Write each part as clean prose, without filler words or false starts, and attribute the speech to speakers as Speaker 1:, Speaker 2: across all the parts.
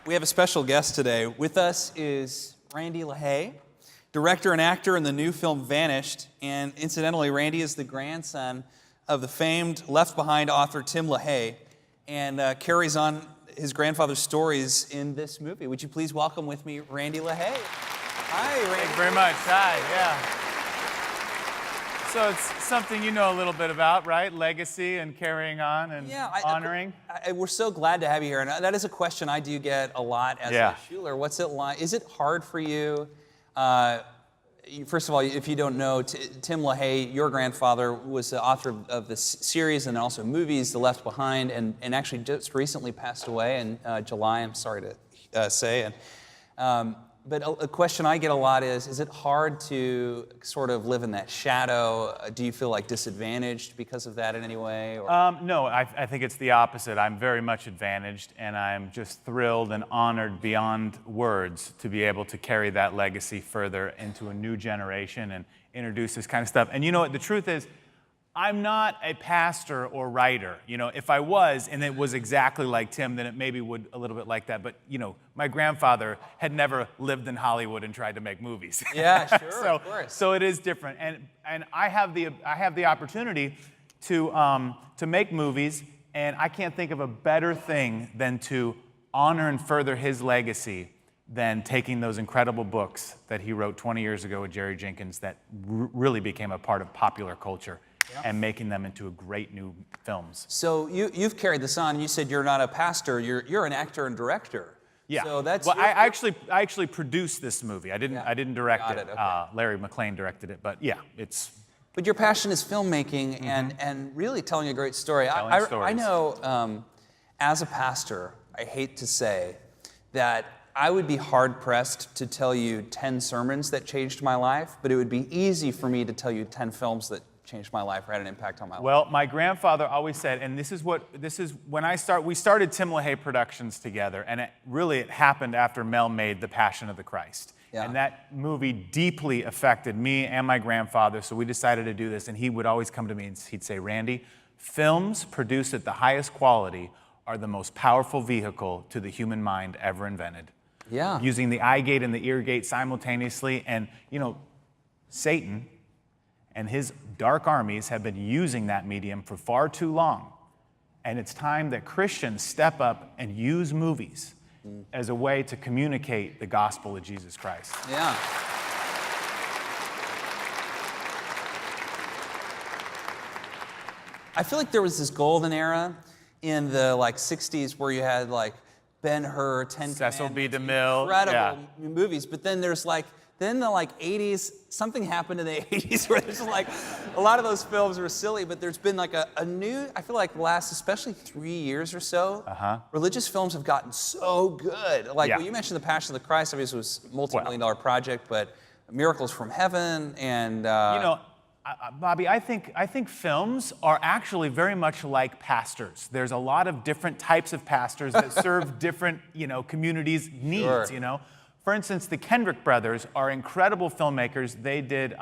Speaker 1: We have a special guest today. With us is Randy LaHaye, director and actor in the new film Vanished. And incidentally, Randy is the grandson of the famed Left Behind author Tim LaHaye and carries on his grandfather's stories in this movie. Would you please welcome with me Randy LaHaye? Hi, Randy.
Speaker 2: Thank you very much. Hi, yeah. So it's something you know a little bit about, right? Legacy and carrying on and honoring.
Speaker 1: We're so glad to have you here. And that is a question I do get a lot as a Schuler. What's it like? Is it hard for you? First of all, if you don't know, Tim LaHaye, your grandfather, was the author of this series and also movies, The Left Behind, and actually just recently passed away in July, I'm sorry to say. But a question I get a lot is it hard to sort of live in that shadow? Do you feel like disadvantaged because of that in any way? Or?
Speaker 2: No, I think it's the opposite. I'm very much advantaged, and I'm just thrilled and honored beyond words to be able to carry that legacy further into a new generation and introduce this kind of stuff. And you know what, the truth is, I'm not a pastor or writer. You know, if I was, and it was exactly like Tim, then it maybe would a little bit like that. But, you know, my grandfather had never lived in Hollywood and tried to make movies.
Speaker 1: Yeah, sure, of course.
Speaker 2: So it is different. And I have the opportunity to make movies, and I can't think of a better thing than to honor and further his legacy than taking those incredible books that he wrote 20 years ago with Jerry Jenkins that really became a part of popular culture. And making them into great new films.
Speaker 1: So you've carried this on. You said you're not a pastor. You're an actor and director.
Speaker 2: Yeah.
Speaker 1: So that's
Speaker 2: I actually produced this movie. I didn't direct it.
Speaker 1: Okay.
Speaker 2: Larry McLean directed it. But yeah, it's.
Speaker 1: But your passion is filmmaking and really telling a great story. I know as a pastor, I hate to say that I would be hard pressed to tell you 10 sermons that changed my life, but it would be easy for me to tell you 10 films that changed my life or had an impact on my life.
Speaker 2: Well, my grandfather always said, and this is when we started Tim LaHaye Productions together, and it happened after Mel made The Passion of the Christ. Yeah. And that movie deeply affected me and my grandfather, so we decided to do this, and he would always come to me and he'd say, Randy, films produced at the highest quality are the most powerful vehicle to the human mind ever invented.
Speaker 1: Yeah.
Speaker 2: Using the eye gate and the ear gate simultaneously, and you know, Satan and his dark armies have been using that medium for far too long. And it's time that Christians step up and use movies as a way to communicate the gospel of Jesus Christ.
Speaker 1: Yeah. I feel like there was this golden era in the 60s where you had Ben-Hur,
Speaker 2: Cecil B. DeMille.
Speaker 1: Incredible movies, but then there's then the 80s, something happened in the 80s where there's a lot of those films were silly, but there's been a new, I feel like the last especially 3 years or so, religious films have gotten so good. Well, you mentioned The Passion of the Christ, obviously it was a multi-million-dollar project, but Miracles from Heaven and...
Speaker 2: you know, Bobby, I think films are actually very much like pastors. There's a lot of different types of pastors that serve different, communities' needs,
Speaker 1: Sure.
Speaker 2: For instance, the Kendrick brothers are incredible filmmakers. They did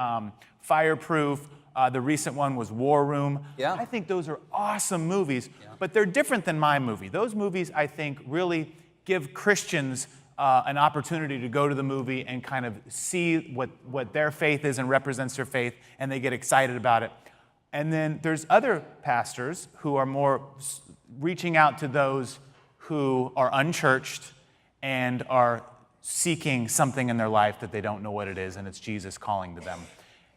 Speaker 2: Fireproof. The recent one was War Room.
Speaker 1: Yeah.
Speaker 2: I think those are awesome movies, but they're different than my movie. Those movies, I think, really give Christians an opportunity to go to the movie and kind of see what their faith is and represents their faith, and they get excited about it. And then there's other pastors who are more reaching out to those who are unchurched and are seeking something in their life that they don't know what it is, and it's Jesus calling to them.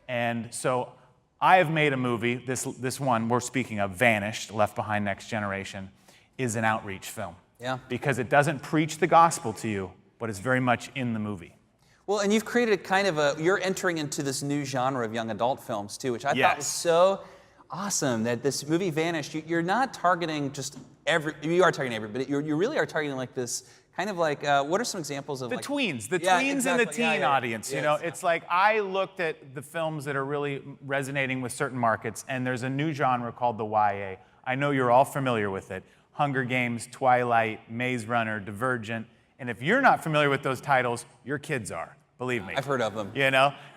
Speaker 2: And so I have made a movie, this one we're speaking of, Vanished, Left Behind Next Generation, is an outreach film.
Speaker 1: Yeah.
Speaker 2: Because it doesn't preach the gospel to you, but it's very much in the movie.
Speaker 1: Well, and you've created you're entering into this new genre of young adult films too, which I thought was so awesome, that this movie Vanished, you're not targeting you are targeting everybody, but you really are targeting this kind of what are some examples of
Speaker 2: the tweens,
Speaker 1: exactly.
Speaker 2: and the teen audience.
Speaker 1: Yeah,
Speaker 2: it's like I looked at the films that are really resonating with certain markets, and there's a new genre called the YA. I know you're all familiar with it. Hunger Games, Twilight, Maze Runner, Divergent, and if you're not familiar with those titles, your kids are. Believe me.
Speaker 1: I've heard of them.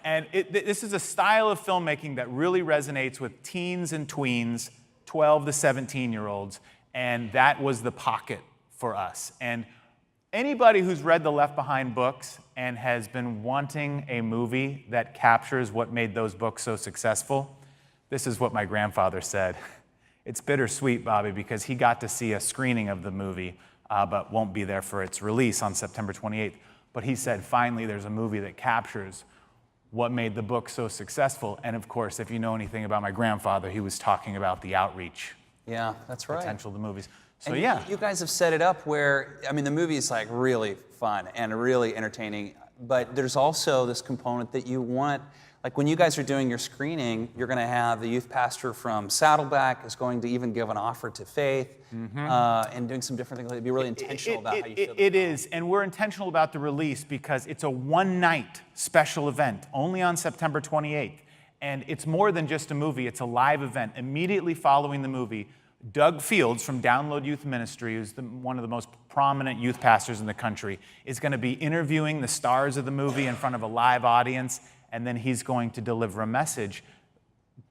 Speaker 2: And this is a style of filmmaking that really resonates with teens and tweens, 12 to 17-year-olds, and that was the pocket for us. And Anybody who's read the Left Behind books and has been wanting a movie that captures what made those books so successful, this is what my grandfather said. It's bittersweet, Bobby, because he got to see a screening of the movie, but won't be there for its release on September 28th. But he said, finally, there's a movie that captures what made the book so successful. And of course, if you know anything about my grandfather, he was talking about the outreach.
Speaker 1: Yeah, that's right.
Speaker 2: Potential of the movies. So
Speaker 1: and
Speaker 2: yeah.
Speaker 1: You guys have set it up where, I mean, the movie is like really fun and really entertaining, but there's also this component that you want, like when you guys are doing your screening, you're going to have the youth pastor from Saddleback is going to even give an offer to faith and doing some different things. Like, be really intentional about how you feel.
Speaker 2: It is, and we're intentional about the release because it's a one-night special event, only on September 28th. And it's more than just a movie, it's a live event. Immediately following the movie, Doug Fields from Download Youth Ministry, who's one of the most prominent youth pastors in the country, is going to be interviewing the stars of the movie in front of a live audience, and then he's going to deliver a message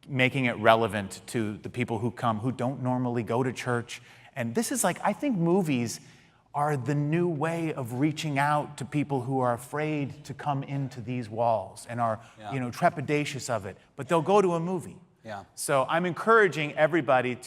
Speaker 2: making it relevant to the people who come who don't normally go to church. And this is like, I think movies are the new way of reaching out to people who are afraid to come into these walls and are, trepidatious of it, but they'll go to a movie.
Speaker 1: Yeah.
Speaker 2: So I'm encouraging everybody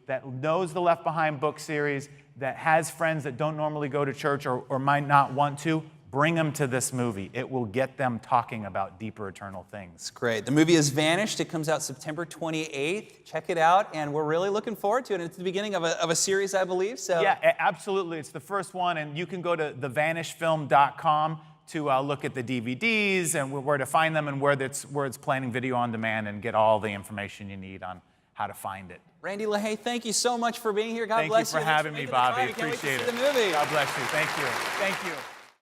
Speaker 2: that knows the Left Behind book series, that has friends that don't normally go to church or might not want to, bring them to this movie. It will get them talking about deeper eternal things.
Speaker 1: It's great. The movie has vanished. It comes out September 28th. Check it out, and we're really looking forward to it. It's the beginning of a series, I believe. So
Speaker 2: yeah, absolutely. It's the first one, and you can go to thevanishedfilm.com to look at the DVDs and where to find them and where it's playing video on demand and get all the information you need on how to find it.
Speaker 1: Randy LaHaye, thank you so much for being here. God bless you.
Speaker 2: Thank you for having me, Bobby.
Speaker 1: Appreciate it.
Speaker 2: Appreciate it.
Speaker 1: The movie.
Speaker 2: God bless you. Thank you. Thank you.